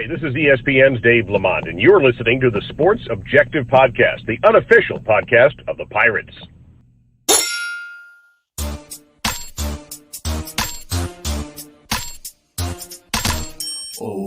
this is ESPN's Dave Lamont, and you're listening to the Sports Objective Podcast, the unofficial podcast of the Pirates. Oh,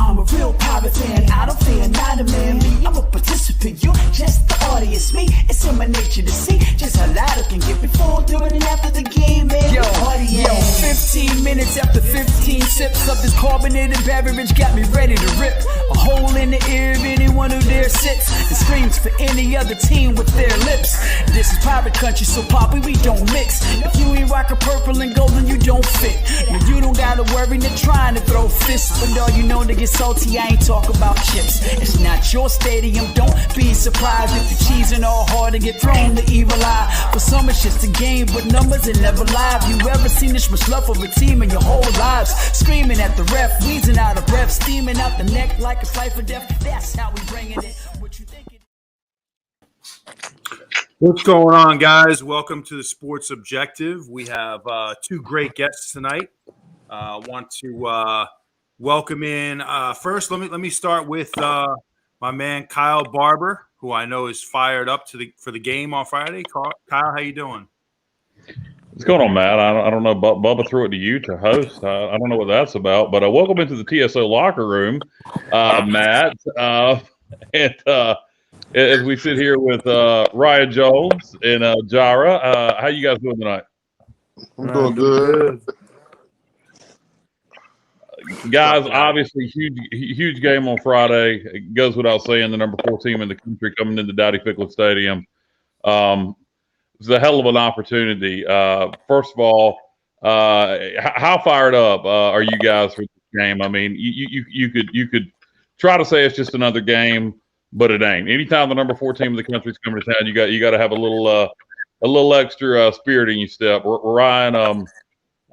I'm a real pirate fan. I don't fear not a man. Me, I'm a participant. You just the audience. Me, it's in my nature to see just how loud it can get before, during, and after the game, man. Yo, 15 minutes after 15 sips of this carbonated beverage got me ready to rip a hole in the ear of anyone who dare sits and screams for any other team with their lips. This is pirate country, so poppy, we don't mix. If you ain't rockin' purple and gold, then you don't fit. Now you don't gotta worry, they're trying to throw fists, but all you know to get salty, I ain't talk about chips. It's not your stadium, don't be surprised if you're cheesing all hard and get thrown the evil eye. For some it's just a game, but numbers are never live. You ever seen this much love for a team in your whole lives? Screaming at the ref, wheezing out of breath, steaming out the neck like a fight for death. That's how we bringing it. What you thinking? What's going on, guys? Welcome to the Sports Objective. We have two great guests tonight. I want to welcome in. First, let me start with my man Kyle Barber, who I know is fired up for the game on Friday. Kyle, how you doing? What's going on, Matt? I don't know. Bubba threw it to you to host. I don't know what that's about, but welcome into the TSO locker room, Matt. And as we sit here with Ryan Jones and Jireh, how you guys doing tonight? I'm doing good. Guys, obviously, huge game on Friday. It goes without saying, the number 4 team in the country coming into Dowdy Ficklen Stadium. It's a hell of an opportunity. First of all, how fired up are you guys for this game? I mean, you could try to say it's just another game, but it ain't. Anytime the number 4 team in the country is coming to town, you got to have a little extra spirit in your step. Ryan,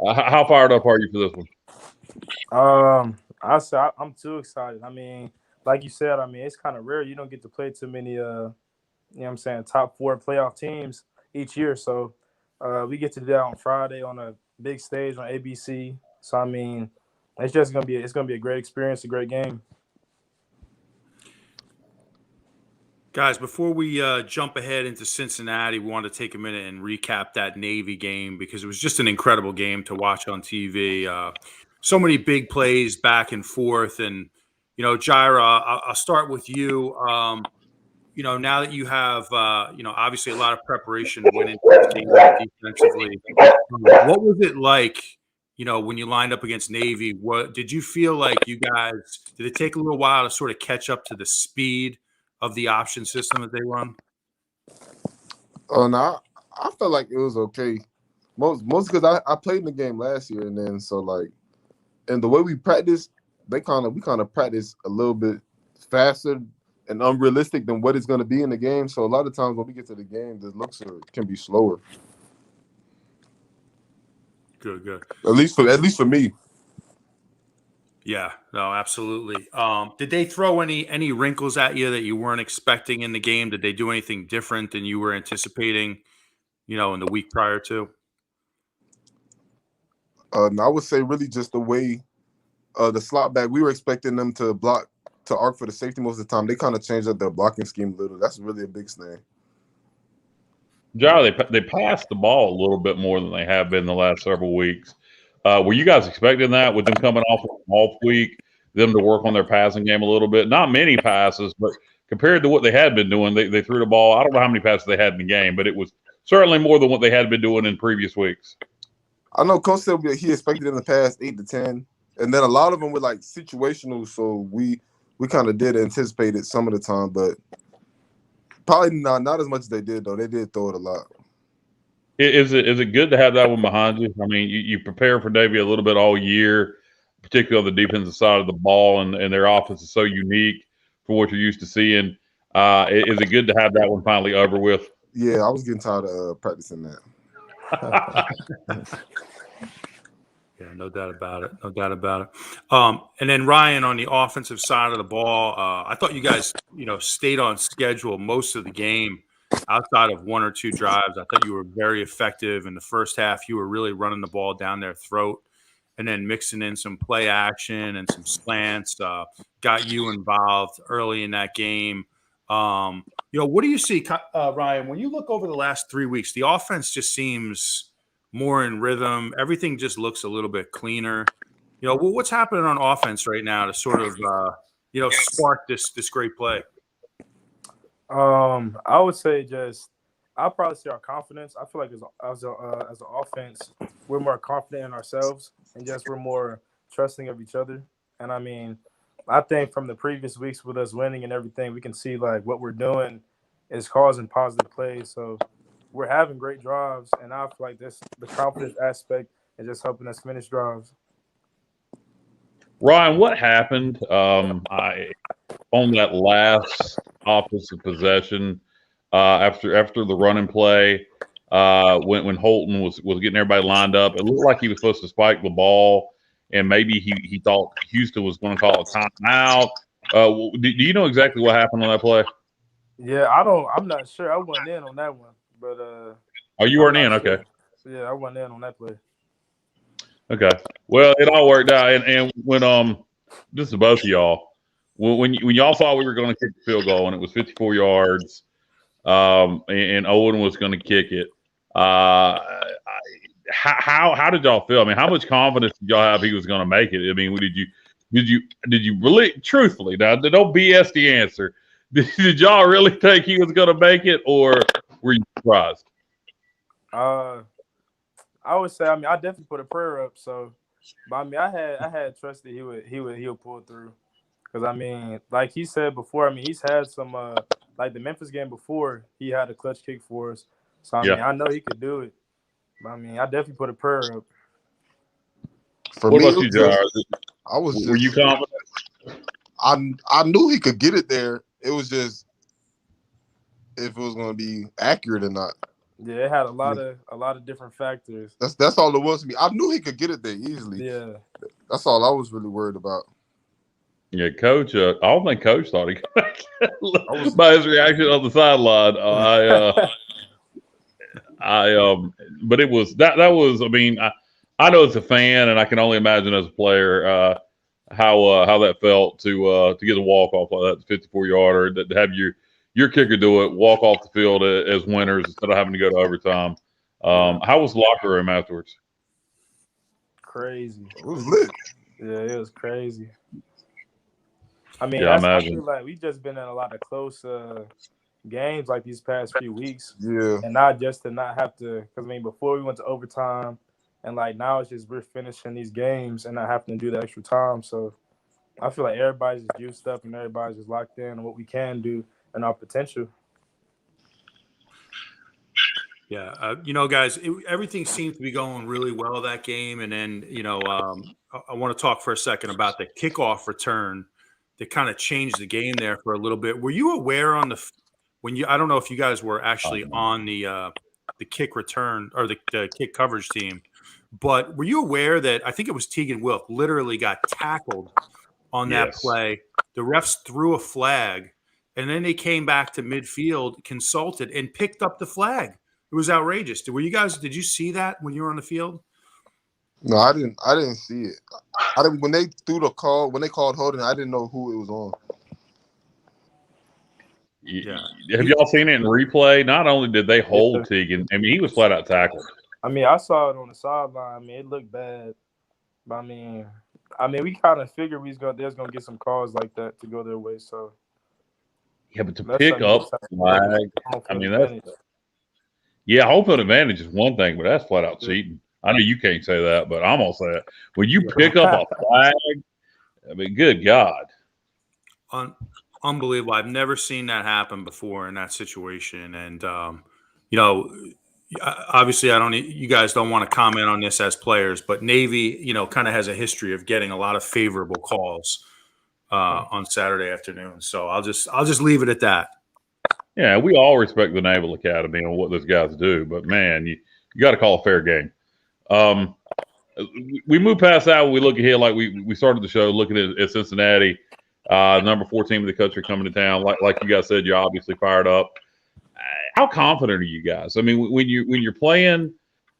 how fired up are you for this one? I'm too excited. I mean, like you said, it's kind of rare. You don't get to play too many, top 4 playoff teams each year. So we get to do that on Friday on a big stage on ABC. So, it's just going to be a great experience, a great game. Guys, before we jump ahead into Cincinnati, we want to take a minute and recap that Navy game because it was just an incredible game to watch on TV. So many big plays back and forth. And, Jireh, I'll start with you. Now that you have, obviously a lot of preparation went into this game defensively, what was it like, when you lined up against Navy? What did you feel like did it take a little while to sort of catch up to the speed of the option system that they run? Oh, no, I felt like it was okay. Most because I played in the game last year, and then and the way we practice, we kind of practice a little bit faster and unrealistic than what it's going to be in the game. So a lot of times when we get to the game, the looks can be slower. Good. At least for me. Yeah, no, absolutely. Did they throw any wrinkles at you that you weren't expecting in the game? Did they do anything different than you were anticipating, in the week prior to? I would say really just the way the slot back, we were expecting them to arc for the safety most of the time. They kind of changed up their blocking scheme a little. That's really a big thing. Jireh, they passed the ball a little bit more than they have been the last several weeks. Were you guys expecting that with them coming off week, them to work on their passing game a little bit? Not many passes, but compared to what they had been doing, they threw the ball. I don't know how many passes they had in the game, but it was certainly more than what they had been doing in previous weeks. I know Coach said he expected them to pass 8 to 10, and then a lot of them were situational, so we kind of did anticipate it some of the time, but probably not as much as they did, though. They did throw it a lot. Is it good to have that one behind you? I mean, you prepare for Navy a little bit all year, particularly on the defensive side of the ball, and their offense is so unique for what you're used to seeing. Is it good to have that one finally over with? Yeah, I was getting tired of practicing that. Yeah, no doubt about it. And then Ryan, on the offensive side of the ball, I thought you guys, stayed on schedule most of the game. outside of one or two drives, I thought you were very effective in the first half. You were really running the ball down their throat and then mixing in some play action and some slants, got you involved early in that game. What do you see, Ryan, when you look over the last 3 weeks? The offense just seems more in rhythm. Everything just looks a little bit cleaner. What's happening on offense right now to sort of, spark this great play? I would say I'll probably say our confidence. I feel like as an offense, we're more confident in ourselves and just we're more trusting of each other. And I mean, I think from the previous weeks with us winning and everything, we can see like what we're doing is causing positive plays. So we're having great drives, and I feel like the confidence aspect is just helping us finish drives. Ryan, what happened on that last offensive possession after the running play when Holton was getting everybody lined up? It looked like he was supposed to spike the ball, and maybe he thought Houston was going to call a timeout. Do you know exactly what happened on that play? Yeah, I'm not sure. I wasn't in on that one, but oh, you weren't in? Sure. Okay. Yeah, I wasn't in on that play. Okay. Well, it all worked out, and when this is both of y'all. When y'all thought we were going to kick the field goal and it was 54 yards, and Owen was going to kick it, how did y'all feel? I mean, how much confidence did y'all have he was going to make it? I mean, did you really, truthfully, now don't BS the answer, did y'all really think he was going to make it, or were you surprised? I would say, I mean, I definitely put a prayer up. So, but I mean, I had trust that he would pull through. Because I mean, like he said before, I mean, he's had some like the Memphis game before, he had a clutch kick for us. So I mean, I know he could do it. But I mean, I definitely put a prayer up. For what me, about you, Jar? Were you confident? I knew he could get it there. It was just if it was going to be accurate or not. Yeah, it had a lot of different factors. That's all it was to me. I knew he could get it there easily. Yeah, that's all I was really worried about. Yeah, Coach. I don't think Coach thought he could. By his reaction on the sideline, but it was that was. I mean, I know as a fan, and I can only imagine as a player how that felt to get a walk off like that 54-yarder, to have your kicker do it, walk off the field as winners instead of having to go to overtime. How was the locker room afterwards? Crazy. It was lit. Yeah, it was crazy. I mean, I feel like we've just been in a lot of close games like these past few weeks. Yeah. And not just to not have to, because I mean, before we went to overtime, and like now it's just we're finishing these games and not having to do the extra time. So I feel like everybody's just juiced up and everybody's just locked in on what we can do and our potential. Yeah, guys, everything seemed to be going really well that game. And then, I want to talk for a second about the kickoff return that kind of changed the game there for a little bit. Were you aware I don't know if you guys were actually on the kick return or the kick coverage team, but were you aware that I think it was Tegan Wilk literally got tackled on that play? The refs threw a flag, and then they came back to midfield, consulted, and picked up the flag. It was outrageous. Did you see that when you were on the field? No, I didn't see it. When they threw the call, when they called holding, I didn't know who it was on. Yeah. Have y'all seen it in replay? Not only did they hold Tegan, I mean, he was flat out tackled. I mean, I saw it on the sideline. I mean, it looked bad. But I mean, we kind of figured there's gonna get some calls like that to go their way. So yeah, but to pick up flag, I mean home field advantage is one thing, but that's flat out cheating. I know you can't say that, but I'm gonna say it. When you pick up a flag, I mean, good God. Unbelievable. I've never seen that happen before in that situation. And, obviously you guys don't want to comment on this as players, but Navy, kind of has a history of getting a lot of favorable calls on Saturday afternoon. So I'll just leave it at that. Yeah, we all respect the Naval Academy and what those guys do, but man, you got to call a fair game. We move past that when we look ahead, like we started the show looking at Cincinnati, number 4 team in the country coming to town. Like you guys said, you're obviously fired up. how confident are you guys? I mean, when you're playing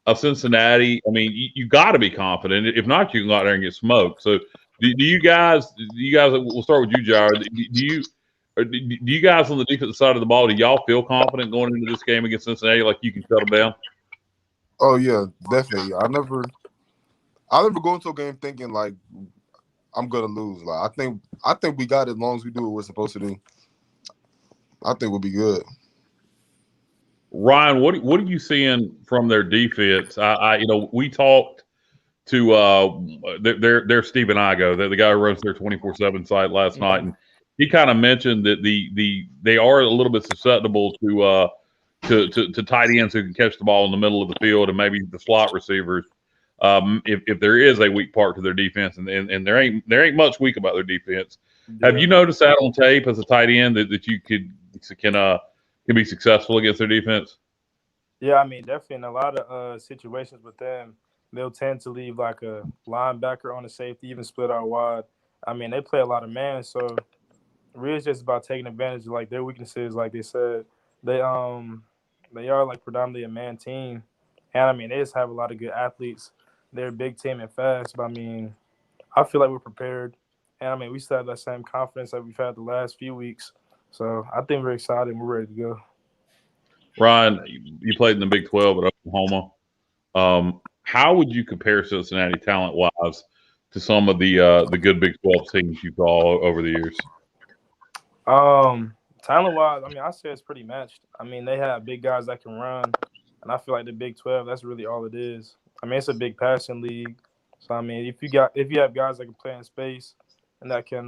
of Cincinnati, I mean, you got to be confident. If not, you can go out there and get smoked. So, do you guys? We'll start with you, Jireh. Do you guys on the defensive side of the ball? Do y'all feel confident going into this game against Cincinnati, like you can shut them down? Oh yeah, definitely. I never go into a game thinking like I'm gonna lose. Like I think we got it as long as we do what we're supposed to do. I think we'll be good. Ryan, what are you seeing from their defense? We talked to their Stephen Igo, the guy who runs their 24/7 site last night, and he kind of mentioned that they are a little bit susceptible to tight ends who can catch the ball in the middle of the field and maybe the slot receivers. If there is a weak part to their defense, and there ain't much weak about their defense. Yeah. Have you noticed that on tape as a tight end that you can be successful against their defense? Yeah, I mean, definitely in a lot of situations with them, they'll tend to leave like a linebacker on the safety, even split out wide. I mean, they play a lot of man, so really it's just about taking advantage of like their weaknesses. Like they said, they are like predominantly a man team, and I mean they just have a lot of good athletes. They're a big team and fast, but I mean, I feel like we're prepared, and I mean we still have that same confidence that we've had the last few weeks. So I think we're excited and we're ready to go. Ryan, you played in the Big 12 at Oklahoma. How would you compare Cincinnati talent-wise to some of the good Big 12 teams you saw over the years? Talent-wise, I mean, I say it's pretty matched. I mean, they have big guys that can run, and I feel like the Big 12, that's really all it is. I mean, it's a big passing league. So, I mean, if you have guys that can play in space and that can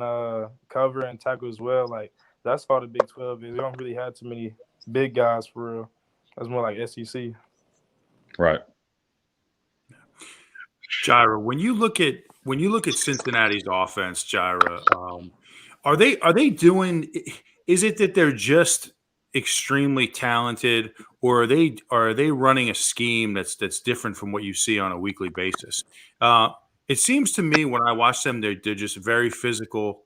cover and tackle as well, like, that's all the Big 12 is. They don't really have too many big guys for real. That's more like SEC. Right. Jireh, when you look at Cincinnati's offense, Jireh, are they doing? Is it that they're just extremely talented, or are they running a scheme that's different from what you see on a weekly basis? It seems to me when I watch them, they're just very physical.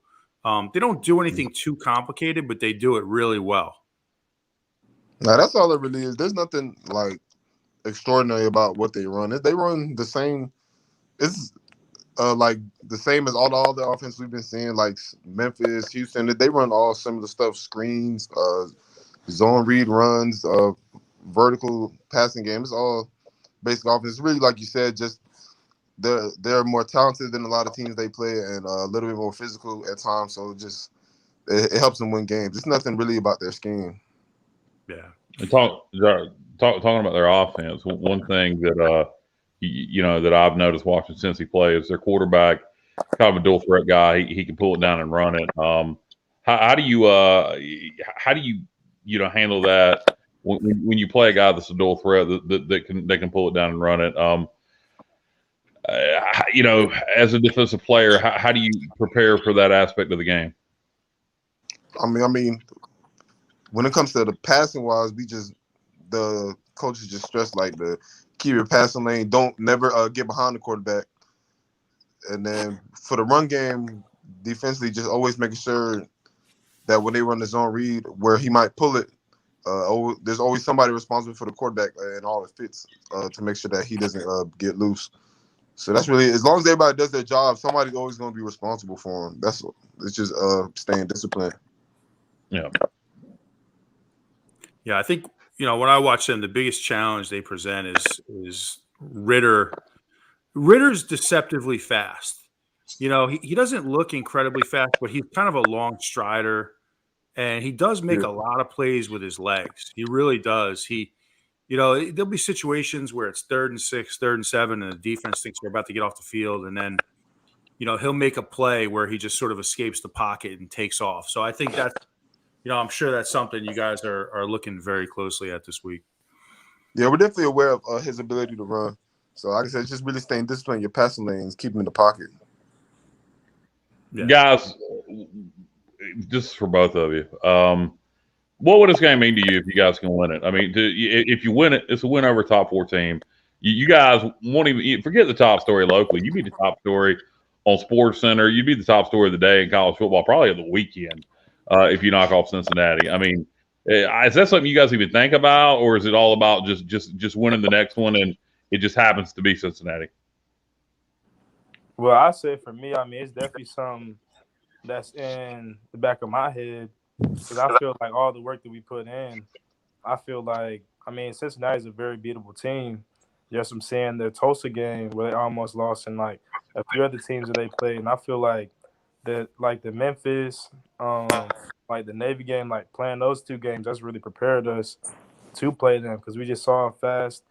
They don't do anything too complicated, but they do it really well. Now that's all it really is. There's nothing like extraordinary about what they run. They run the same. It's like the same as all the offense we've been seeing, like Memphis, Houston. They run all similar stuff: screens, zone read runs, vertical passing game. It's all basic offense. It's really, like you said, just they're more talented than a lot of teams they play, and a little bit more physical at times. So it helps them win games. It's nothing really about their scheme. Yeah. And talking about their offense, one thing that that I've noticed watching Cincy play is their quarterback, kind of a dual threat guy. He can pull it down and run it. How do you handle that when you play a guy that's a dual threat that can pull it down and run it? As a defensive player, how do you prepare for that aspect of the game? I mean, when it comes to the passing wise, the coaches just stress like the keep your passing lane, don't never get behind the quarterback, and then for the run game, defensively, just always making sure that when they run the zone read where he might pull it, there's always somebody responsible for the quarterback and all it fits to make sure that he doesn't get loose. So that's really, as long as everybody does their job, somebody's always going to be responsible for him. It's just staying disciplined. Yeah. Yeah, I think, when I watch them, the biggest challenge they present is Ritter. Ritter's deceptively fast. He doesn't look incredibly fast, but he's kind of a long strider, and he does make a lot of plays with his legs. He really does. There'll be situations where it's 3rd and 6, 3rd and 7, and the defense thinks they're about to get off the field, and then, he'll make a play where he just sort of escapes the pocket and takes off. So I think that's, I'm sure that's something you guys are looking very closely at this week. Yeah, we're definitely aware of his ability to run. So like I said, just really staying disciplined in your passing lanes, keep him in the pocket. Yeah. Guys, just for both of you, what would this game mean to you if you guys can win it? I mean, if you win it, it's a win over a top 4 team. You guys won't even forget the top story locally. You be the top story on Sports Center. You'd be the top story of the day in college football, probably of the weekend, if you knock off Cincinnati. I mean, Is that something you guys even think about, or is it all about just winning the next one and it just happens to be Cincinnati? Well, I say for me, I mean, it's definitely something that's in the back of my head because I feel like all the work that we put in, I feel like, I mean, Cincinnati is a very beatable team. Just from seeing their Tulsa game where they almost lost and like a few other teams that they played. And I feel like that, like the Memphis, like the Navy game, like playing those two games, that's really prepared us to play them because we just saw a fast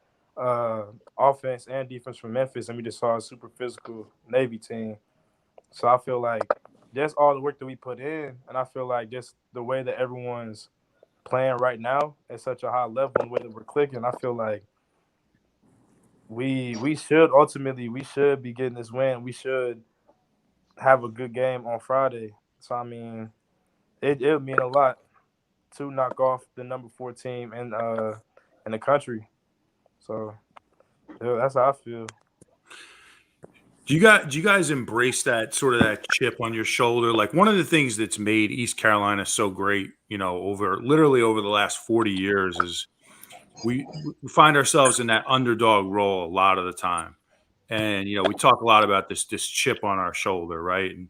offense and defense from Memphis, and we just saw a super physical Navy team. So I feel like just all the work that we put in, and I feel like just the way that everyone's playing right now at such a high level and the way that we're clicking, I feel like we should be getting this win. We should have a good game on Friday. So I mean, it would mean a lot to knock off the number 4 team in the country. So yeah, that's how I feel. Do you guys embrace that sort of that chip on your shoulder? Like one of the things that's made East Carolina so great, literally over the last 40 years is we find ourselves in that underdog role a lot of the time. And, we talk a lot about this chip on our shoulder, right? And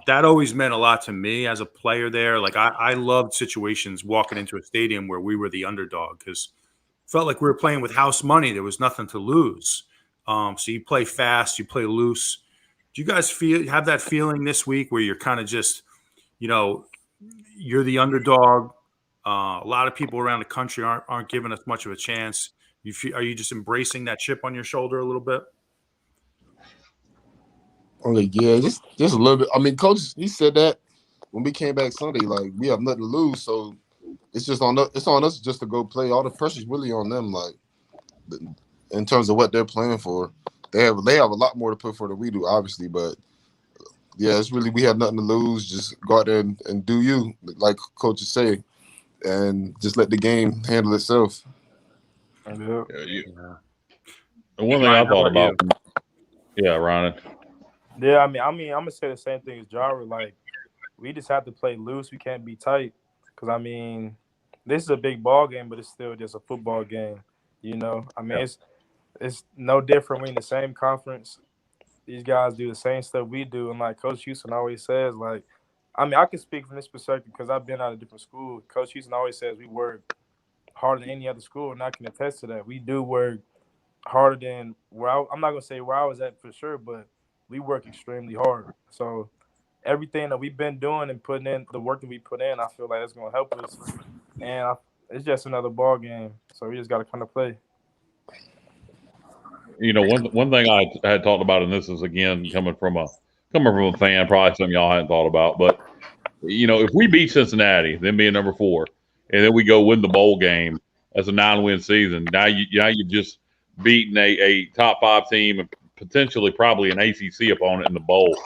that always meant a lot to me as a player there. Like I loved situations walking into a stadium where we were the underdog because it felt like we were playing with house money. There was nothing to lose. So you play fast, you play loose. Do you guys have that feeling this week where you're kind of just, you're the underdog? A lot of people around the country aren't giving us much of a chance. Are you just embracing that chip on your shoulder a little bit? Yeah, just a little bit. I mean, Coach, he said that when we came back Sunday, like we have nothing to lose, so it's just on us. It's on us just to go play. All the pressure's really on them, like in terms of what they're playing for. They have a lot more to put for than we do, obviously, but yeah, it's really we have nothing to lose. Just go out there and do you, like coaches say, and just let the game handle itself. Yeah. The one thing I thought about, Ryan. Yeah, I mean, I'm gonna say the same thing as Jireh. Like, we just have to play loose. We can't be tight. Because I mean, this is a big ball game, but it's still just a football game. I mean, it's no different. We in the same conference. These guys do the same stuff we do, and like Coach Houston always says, like, I mean, I can speak from this perspective because I've been at a different school. Coach Houston always says we work harder than any other school, and I can attest to that. We do work harder than I'm not gonna say where I was at for sure, but we work extremely hard. So everything that we've been doing and putting in, the work that we put in, I feel like it's gonna help us. And it's just another ball game, so we just gotta kind of play. One thing I had talked about, and this is again coming from a fan, probably something y'all hadn't thought about, but if we beat Cincinnati, then being number 4, and then we go win the bowl game as a 9-win season, now you've just beaten a top 5 team and potentially probably an ACC opponent in the bowl.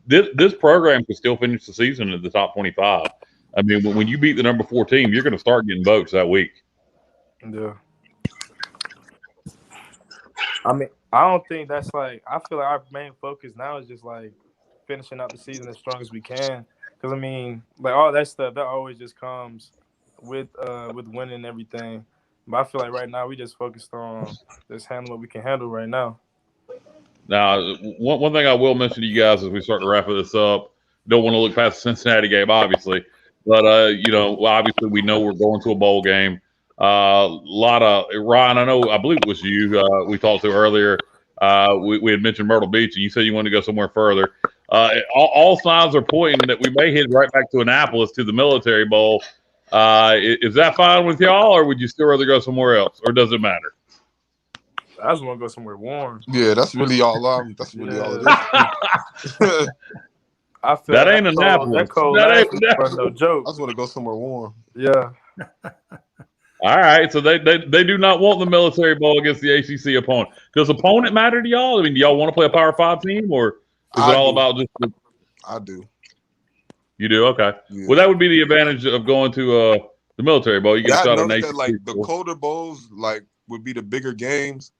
This program could still finish the season in the top 25. I mean, when you beat the number 4 team, you're going to start getting votes that week. Yeah. I mean, I don't think that's like. I feel like our main focus now is just like finishing out the season as strong as we can. Because I mean, like all that stuff that always just comes with winning and everything. But I feel like right now we just focused on just handling what we can handle right now. Now, one thing I will mention to you guys as we start to wrap this up, don't want to look past the Cincinnati game, obviously, but obviously we know we're going to a bowl game. A lot of Ryan, I believe it was you we talked to earlier. We had mentioned Myrtle Beach, and you said you wanted to go somewhere further. All signs are pointing that we may head right back to Annapolis to the Military Bowl. Is that fine with y'all, or would you still rather go somewhere else, or does it matter? I just want to go somewhere warm. Yeah, that's really all. That's really all it is. I feel that ain't Annapolis. That cold. That ain't no joke. I just want to go somewhere warm. Yeah. All right, so they do not want the Military Bowl against the ACC opponent. Does opponent matter to y'all? I mean, do y'all want to play a Power 5 team, or is it all about just? I do. You do? Okay. Yeah. Well, that would be the advantage of going to the Military Bowl. You get started on ACC. Like the colder bowls, like would be the bigger games.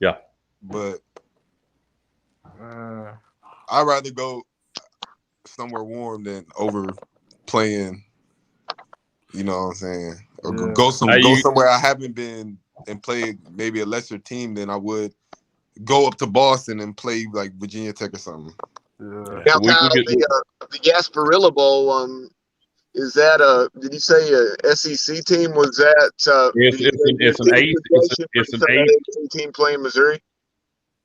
Yeah. But I'd rather go somewhere warm than over playing. You know what I'm saying? Or Yeah. go somewhere I haven't been and play maybe a lesser team than I would go up to Boston and play like Virginia Tech or something. Yeah. Now, Kyle, the Gasparilla Bowl, is that did you say a SEC team? Was that it's an ACC team playing Missouri?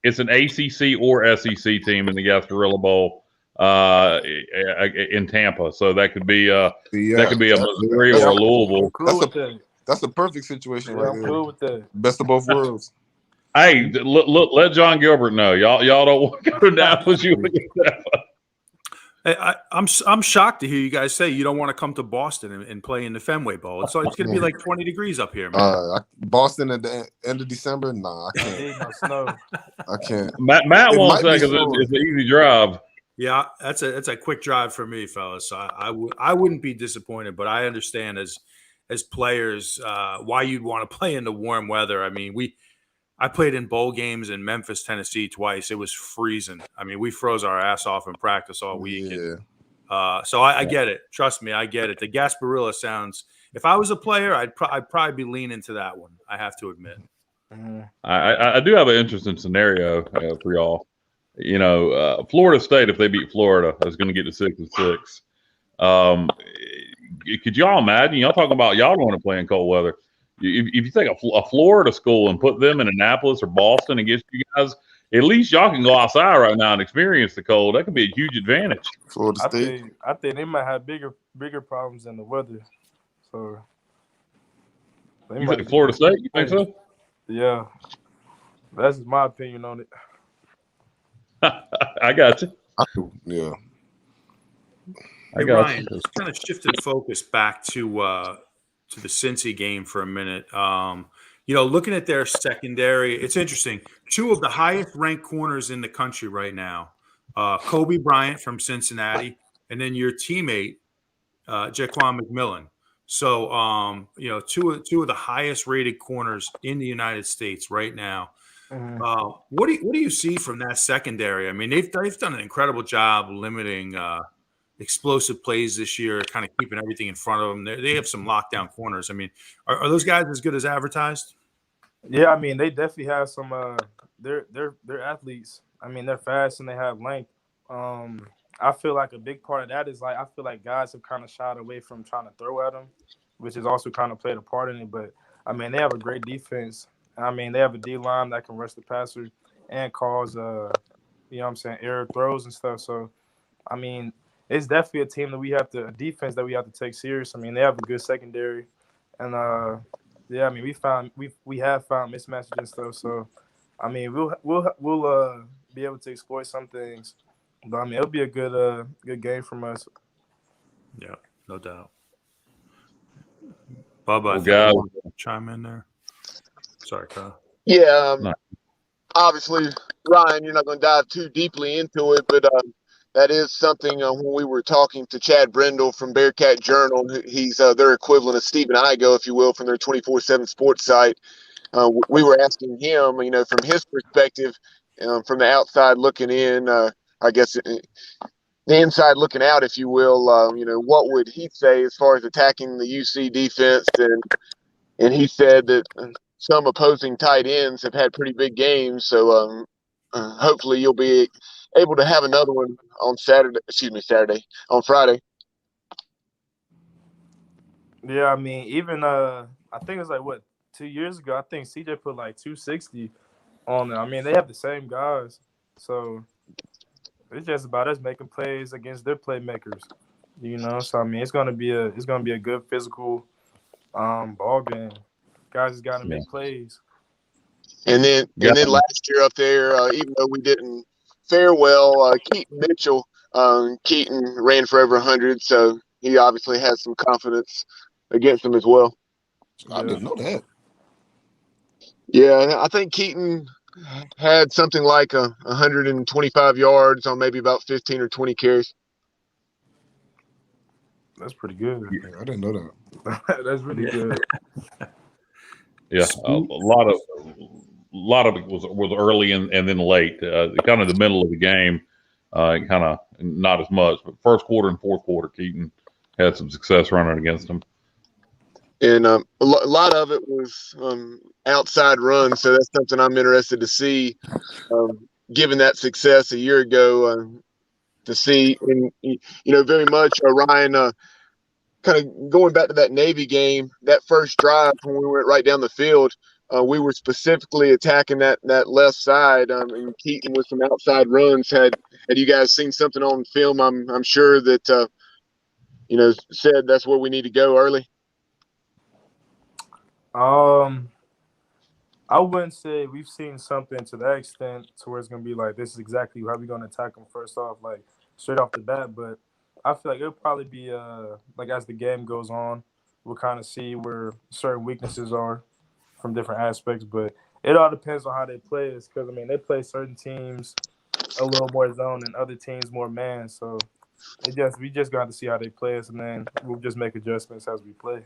It's an ACC or SEC team in the Gasparilla Bowl in Tampa. So that could be a Missouri or a Louisville. That's a perfect situation right there. Cool with that. Best of both worlds. Hey, look, let John Gilbert know. Y'all don't want to go to Annapolis. You want to get Tampa. Hey, I'm shocked to hear you guys say you don't want to come to Boston and play in the Fenway Bowl. It's going to be like 20 degrees up here, man. Boston at the end of December? Nah, I can't. Snow. I can't. Matt won't say because it's an easy drive. Yeah, that's a quick drive for me, fellas. So I wouldn't be disappointed, but I understand as players why you'd want to play in the warm weather. I mean, I played in bowl games in Memphis, Tennessee twice. It was freezing. I mean, we froze our ass off in practice all week. Yeah. So I get it. Trust me, I get it. The Gasparilla sounds. If I was a player, I'd probably be leaning to that one. I have to admit. Mm-hmm. I do have an interesting scenario for y'all. You know, Florida State, if they beat Florida, is going to get to 6-6. Could y'all imagine? Y'all talking about y'all going to play in cold weather. If you take a Florida school and put them in Annapolis or Boston against you guys, at least y'all can go outside right now and experience the cold. That could be a huge advantage. Florida State. I think they might have bigger problems than the weather. So you think Florida State? You think so? Yeah, that's just my opinion on it. I got you. Yeah. Hey, Ryan, just kind of shifted focus back to the Cincy game for a minute. You know, looking at their secondary, it's interesting. Two of the highest ranked corners in the country right now, Kobe Bryant from Cincinnati, and then your teammate, Jaquan McMillan. So, you know, two of the highest rated corners in the United States right now. Mm-hmm. What do you see from that secondary? I mean, they've done an incredible job limiting explosive plays this year, kind of keeping everything in front of them. They have some lockdown corners. I mean, are those guys as good as advertised? Yeah, I mean, they definitely have some. They're athletes. I mean, they're fast and they have length. I feel like a big part of that is I feel like guys have kind of shied away from trying to throw at them, which has also kind of played a part in it. But I mean, they have a great defense. I mean, they have a D line that can rush the passer and cause you know what I'm saying, error throws and stuff. So, I mean, it's definitely a team that a defense that we have to take serious. I mean, they have a good secondary, and yeah, I mean, we have found mismatches and stuff. So, I mean, we'll be able to exploit some things, but I mean, it'll be a good game from us. Yeah, no doubt. Bubba, I think you want to chime in there. Sorry, Kyle. Yeah, obviously, Ryan, you're not going to dive too deeply into it, but that is something when we were talking to Chad Brendel from Bearcat Journal. He's their equivalent of Stephen Igo, if you will, from their 24/7 sports site. We were asking him, you know, from his perspective, from the outside looking in, I guess the inside looking out, if you will, you know, what would he say as far as attacking the UC defense? And he said that some opposing tight ends have had pretty big games. So hopefully you'll be able to have another one on on Friday. Yeah, I mean, even I think it was like 2 years ago, I think CJ put like 260 on it. I mean, they have the same guys. So it's just about us making plays against their playmakers. You know, so I mean, it's gonna be a good physical ball game. Guys just gotta make plays. And then last year up there, even though we didn't fare well, Keaton Mitchell, Keaton ran for over 100, so he obviously has some confidence against him as well. I didn't know that. Yeah, I think Keaton had something like 125 yards on maybe about 15 or 20 carries. That's pretty good. I didn't know that. That's really good. Yeah, a lot of it was early and then late. Kind of the middle of the game, kind of not as much. But first quarter and fourth quarter, Keaton had some success running against them. And a lot of it was outside runs. So that's something I'm interested to see, given that success a year ago, to see. And, very much Ryan, kind of going back to that Navy game, that first drive when we went right down the field, we were specifically attacking that left side, and Keaton with some outside runs. Had you guys seen something on film, I'm sure that said that's where we need to go early. I wouldn't say we've seen something to that extent to where it's gonna be like this is exactly how we're gonna attack them first off, like straight off the bat. But I feel like it'll probably be like as the game goes on, we'll kind of see where certain weaknesses are from different aspects. But it all depends on how they play us, because I mean they play certain teams a little more zone and other teams more man. So we just got to see how they play us, and then we'll just make adjustments as we play.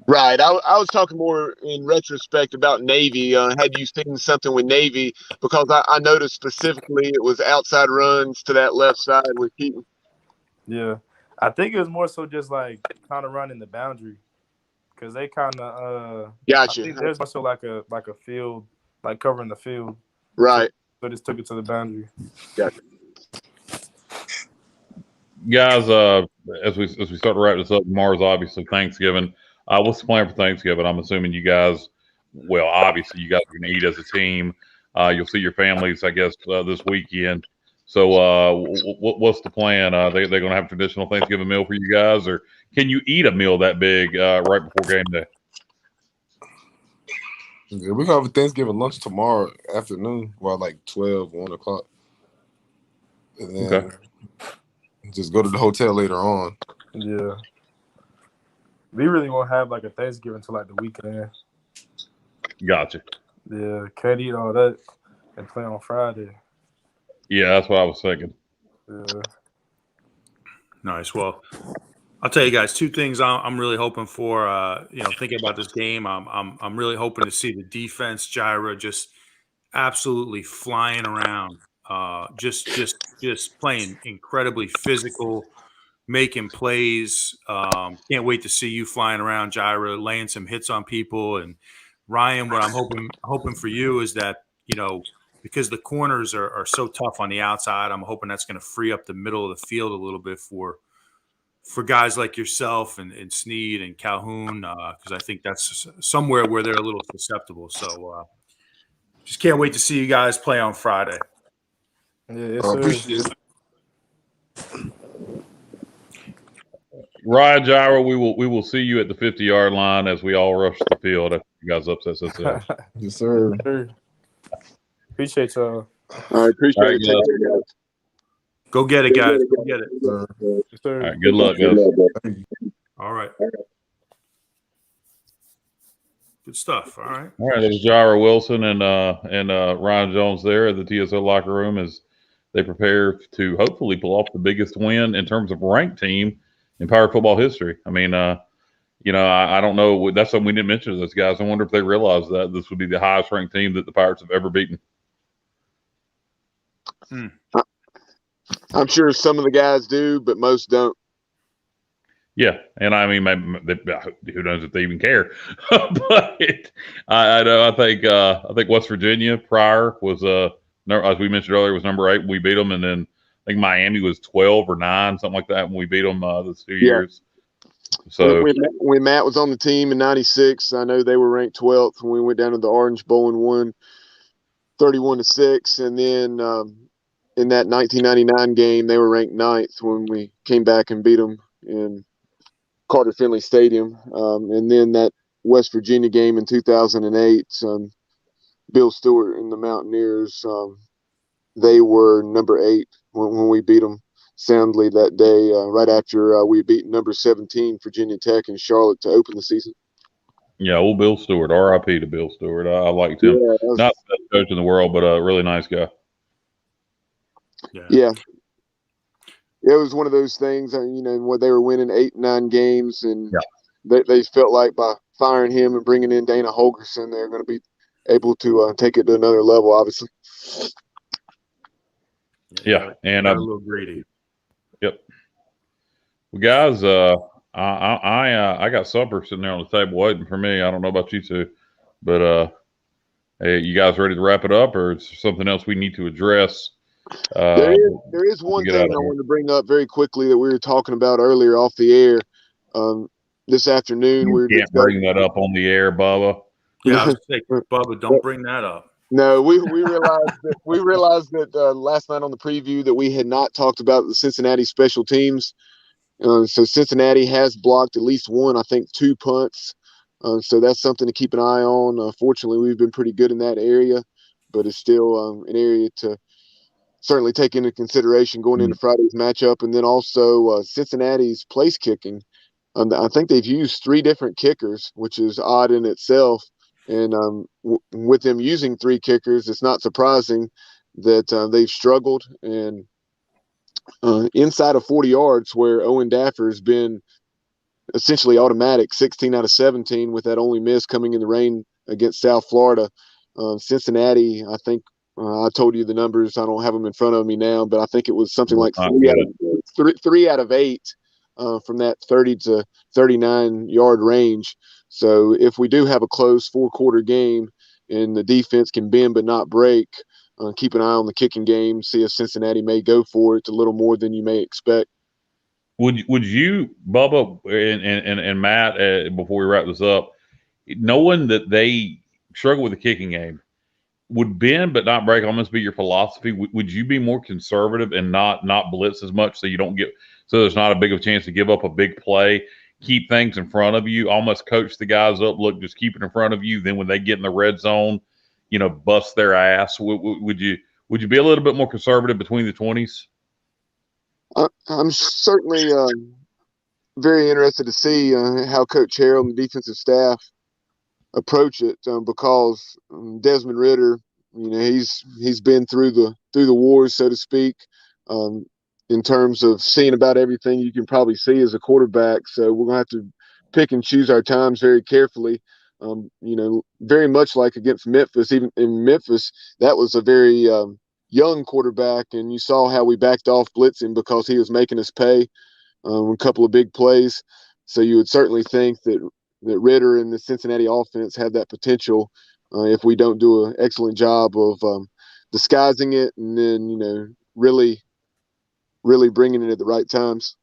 Right. I was talking more in retrospect about Navy. Had you seen something with Navy? Because I noticed specifically it was outside runs to that left side with Keaton. Yeah. I think it was more so just like kind of running the boundary, because they kind of Gotcha. I think there's also like a field, like covering the field. Right. So just took it to the boundary. Gotcha. Guys, as we start to wrap this up, tomorrow's obviously Thanksgiving. What's the plan for Thanksgiving? I'm assuming you guys, well, obviously you guys are going to eat as a team. You'll see your families, I guess, this weekend. So what's the plan? They're going to have a traditional Thanksgiving meal for you guys, or can you eat a meal that big right before game day? Yeah, we're going to have a Thanksgiving lunch tomorrow afternoon, well, like 12, 1 o'clock. And then just go to the hotel later on. Yeah. We really won't have like a Thanksgiving until like the weekend. Gotcha. Yeah, can't eat all that and play on Friday. Yeah, that's what I was thinking. Yeah. Nice. Well, I'll tell you guys two things I'm really hoping for. Thinking about this game, I'm really hoping to see the defense, Jireh, just absolutely flying around, just playing incredibly physical, making plays. Can't wait to see you flying around, Jireh, laying some hits on people. And Ryan, what I'm hoping for you is that, because the corners are so tough on the outside, I'm hoping that's going to free up the middle of the field a little bit for guys like yourself and Snead and Calhoun, because I think that's somewhere where they're a little susceptible. So just can't wait to see you guys play on Friday. Yeah, Appreciate it. Ryan, Jireh, we will see you at the 50-yard line as we all rush the field after you guys upset Cincinnati. Yes, sir. Appreciate y'all. I appreciate it. Guys. Go get it, guys. Go get it. Yes, sir. All right, good luck, guys. All right. Good stuff. All right. All right, there's Jireh Wilson and Ryan Jones there at the TSO locker room as they prepare to hopefully pull off the biggest win in terms of ranked team in Pirate football history. I mean, I don't know. That's something we didn't mention to those guys. I wonder if they realize that this would be the highest ranked team that the Pirates have ever beaten. I'm sure some of the guys do, but most don't. Yeah, and I mean, who knows if they even care? But I know. I think West Virginia prior was as we mentioned earlier, was number 8. We beat them, and then I think Miami was 12 or 9, something like that, when we beat them those 2 years. So when Matt was on the team in '96, I know they were ranked 12th when we went down to the Orange Bowl and won 31-6, and then in that 1999 game, they were ranked 9th when we came back and beat them in Carter Finley Stadium. And then that West Virginia game in 2008, Bill Stewart and the Mountaineers, they were number 8 when we beat them soundly that day, right after we beat number 17 Virginia Tech in Charlotte to open the season. yeah, old Bill Stewart, R.I.P. to Bill Stewart. I liked him. Yeah, Not the best coach in the world, but a really nice guy. Yeah. It was one of those things, where they were winning 8, 9 games, and they felt like by firing him and bringing in Dana Holgerson, they're going to be able to take it to another level, obviously. Yeah, and a little greedy. Yep. Well, guys, I got supper sitting there on the table waiting for me. I don't know about you two, but hey, you guys ready to wrap it up, or is there something else we need to address? There is one thing I want to bring up very quickly that we were talking about earlier off the air. This afternoon, you can't bring that up on the air, Bubba. Yeah, I was saying, Bubba, don't bring that up. No, we realized that last night on the preview that we had not talked about the Cincinnati special teams. So Cincinnati has blocked at least one, I think 2 punts. So that's something to keep an eye on. Fortunately, we've been pretty good in that area, but it's still an area to certainly take into consideration going into Friday's matchup. And then also Cincinnati's place kicking. I think they've used 3 different kickers, which is odd in itself. And with them using 3 kickers, it's not surprising that they've struggled. And inside of 40 yards, where Owen Daffer has been essentially automatic, 16 out of 17, with that only miss coming in the rain against South Florida. Cincinnati, I think I told you the numbers. I don't have them in front of me now, but I think it was something like 3 out of 8 from that 30 to 39 yard range. So if we do have a close 4-quarter game and the defense can bend but not break, keep an eye on the kicking game, see if Cincinnati may go for it a little more than you may expect. Would you, Bubba and Matt, before we wrap this up, knowing that they struggle with the kicking game, would bend but not break almost be your philosophy? Would you be more conservative and not blitz as much so there's not a big of a chance to give up a big play, keep things in front of you, almost coach the guys up, look, just keep it in front of you. Then when they get in the red zone, bust their ass. Would you be a little bit more conservative between the 20s? I'm certainly very interested to see how Coach Harold and the defensive staff approach it, because Desmond Ridder, he's been through the wars, so to speak, in terms of seeing about everything you can probably see as a quarterback. So we're gonna have to pick and choose our times very carefully. Very much like against Memphis. Even in Memphis, that was a very young quarterback, and you saw how we backed off blitzing because he was making us pay a couple of big plays. So you would certainly think that Ridder and the Cincinnati offense have that potential if we don't do an excellent job of disguising it and then, really bringing it at the right times.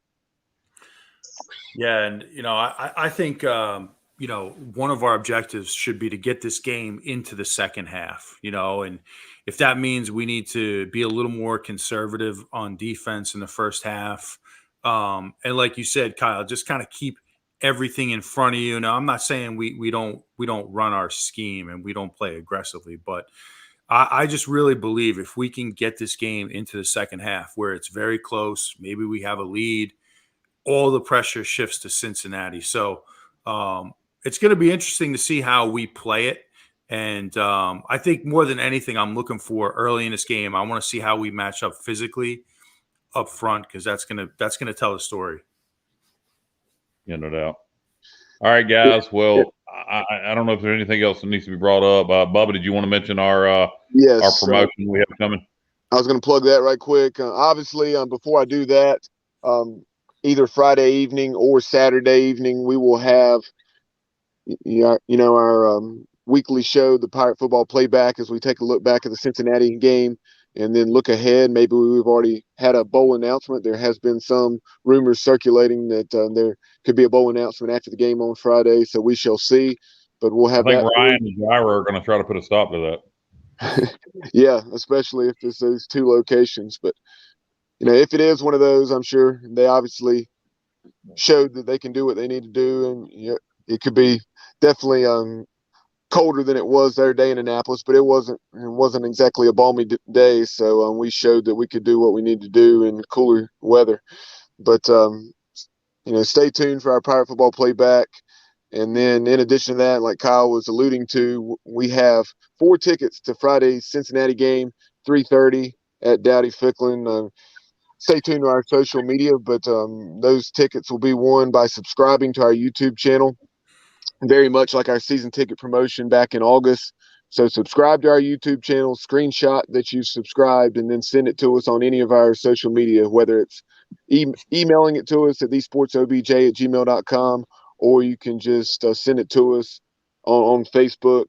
Yeah, and, I think, one of our objectives should be to get this game into the second half, and if that means we need to be a little more conservative on defense in the first half, and like you said, Kyle, just kind of keep everything in front of you. Now, I'm not saying we don't run our scheme and we don't play aggressively, but I just really believe if we can get this game into the second half where it's very close, maybe we have a lead, all the pressure shifts to Cincinnati. So it's going to be interesting to see how we play it. And I think more than anything, I'm looking for early in this game, I want to see how we match up physically up front, because that's going to tell the story. Yeah, no doubt. All right, guys. Well, I don't know if there's anything else that needs to be brought up. Bubba, did you want to mention our promotion we have coming? I was going to plug that right quick. Obviously, before I do that, either Friday evening or Saturday evening, we will have our weekly show, the Pirate Football Playback, as we take a look back at the Cincinnati game and then look ahead. Maybe we've already had a bowl announcement. There has been some rumors circulating that there could be a bowl announcement after the game on Friday, so we shall see. But we'll have I think Ryan and Jireh are going to try to put a stop to that. Yeah, especially if it's those 2 locations. But, if it is one of those, I'm sure they obviously showed that they can do what they need to do. And it could be definitely colder than it was their day in Annapolis, but it wasn't exactly a balmy day. So we showed that we could do what we need to do in cooler weather. But stay tuned for our Pirate Football Playback. And then in addition to that, like Kyle was alluding to, we have 4 tickets to Friday's Cincinnati game, 3:30 at Dowdy-Ficklin. Stay tuned to our social media, but those tickets will be won by subscribing to our YouTube channel. Very much like our season ticket promotion back in August. So subscribe to our YouTube channel, screenshot that you subscribed, and then send it to us on any of our social media, whether it's emailing it to us at thesportsobj@gmail.com, or you can just send it to us on Facebook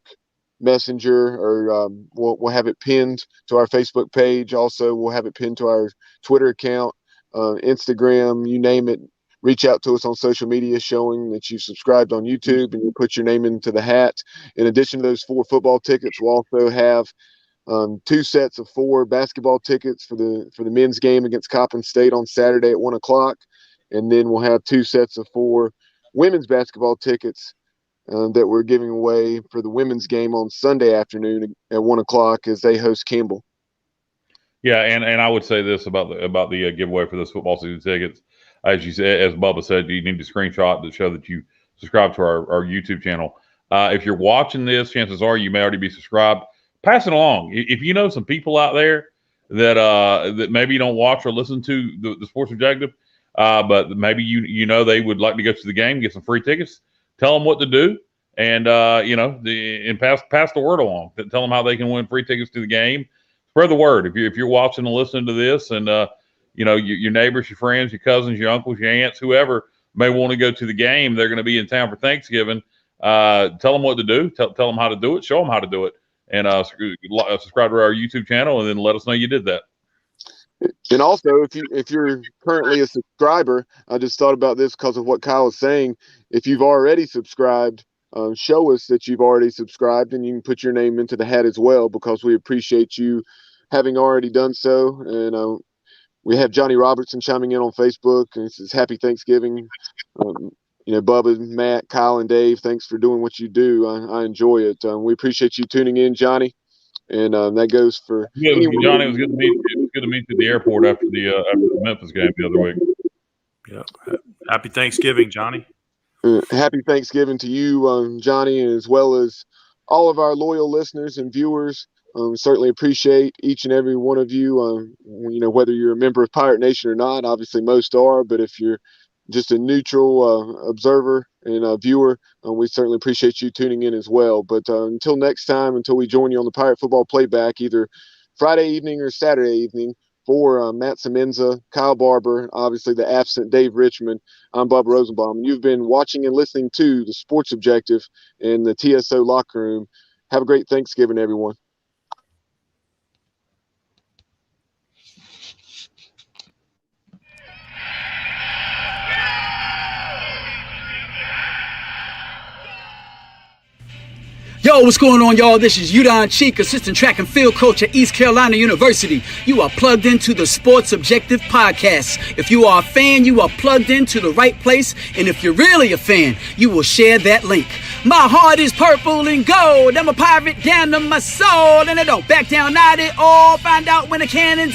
Messenger, or we'll have it pinned to our Facebook page. Also, we'll have it pinned to our Twitter account, Instagram, you name it. Reach out to us on social media showing that you've subscribed on YouTube and you put your name into the hat. In addition to those 4 football tickets, we'll also have 2 sets of 4 basketball tickets for the men's game against Coppin State on Saturday at 1:00, and then we'll have 2 sets of 4 women's basketball tickets that we're giving away for the women's game on Sunday afternoon at 1:00 as they host Campbell. Yeah, and I would say this about the giveaway for this football season tickets. As you said, as Bubba said, you need to screenshot to show that you subscribe to our YouTube channel. If you're watching this, chances are you may already be subscribed. Pass it along. If you know some people out there that maybe don't watch or listen to the Sports Objective, but maybe you know they would like to go to the game, get some free tickets, tell them what to do, and and pass the word along. Tell them how they can win free tickets to the game. Spread the word. If you're watching and listening to this, and your neighbors, your friends, your cousins, your uncles, your aunts, whoever may want to go to the game, they're going to be in town for Thanksgiving. Tell them what to do. Tell them how to do it. Show them how to do it. And subscribe to our YouTube channel, and then let us know you did that. And also, if you're currently a subscriber, I just thought about this because of what Kyle was saying. If you've already subscribed, show us that you've already subscribed, and you can put your name into the hat as well, because we appreciate you having already done so. And we have Johnny Robertson chiming in on Facebook, and he says, "Happy Thanksgiving." Bubba, Matt, Kyle, and Dave, thanks for doing what you do. I enjoy it. We appreciate you tuning in, Johnny. And that goes for Johnny. It was good to meet you. It was good to meet you at the airport after the Memphis game the other week. Yeah. Happy Thanksgiving, Johnny. Happy Thanksgiving to you, Johnny, as well as all of our loyal listeners and viewers. Certainly appreciate each and every one of you. Whether you're a member of Pirate Nation or not, obviously most are, but if you're just a neutral observer and viewer, we certainly appreciate you tuning in as well. But until next time, until we join you on the Pirate Football Playback, either Friday evening or Saturday evening, for Matt Semenza, Kyle Barber, obviously the absent Dave Richmond, I'm Bob Rosenbaum. You've been watching and listening to the Sports Objective in the TSO Locker Room. Have a great Thanksgiving, everyone. Yo, what's going on, y'all? This is Udon Cheek, assistant track and field coach at East Carolina University. You are plugged into the Sports Objective podcast. If you are a fan, you are plugged into the right place. And if you're really a fan, you will share that link. My heart is purple and gold. I'm a pirate down to my soul. And I don't back down, not at all. Find out when the cannon's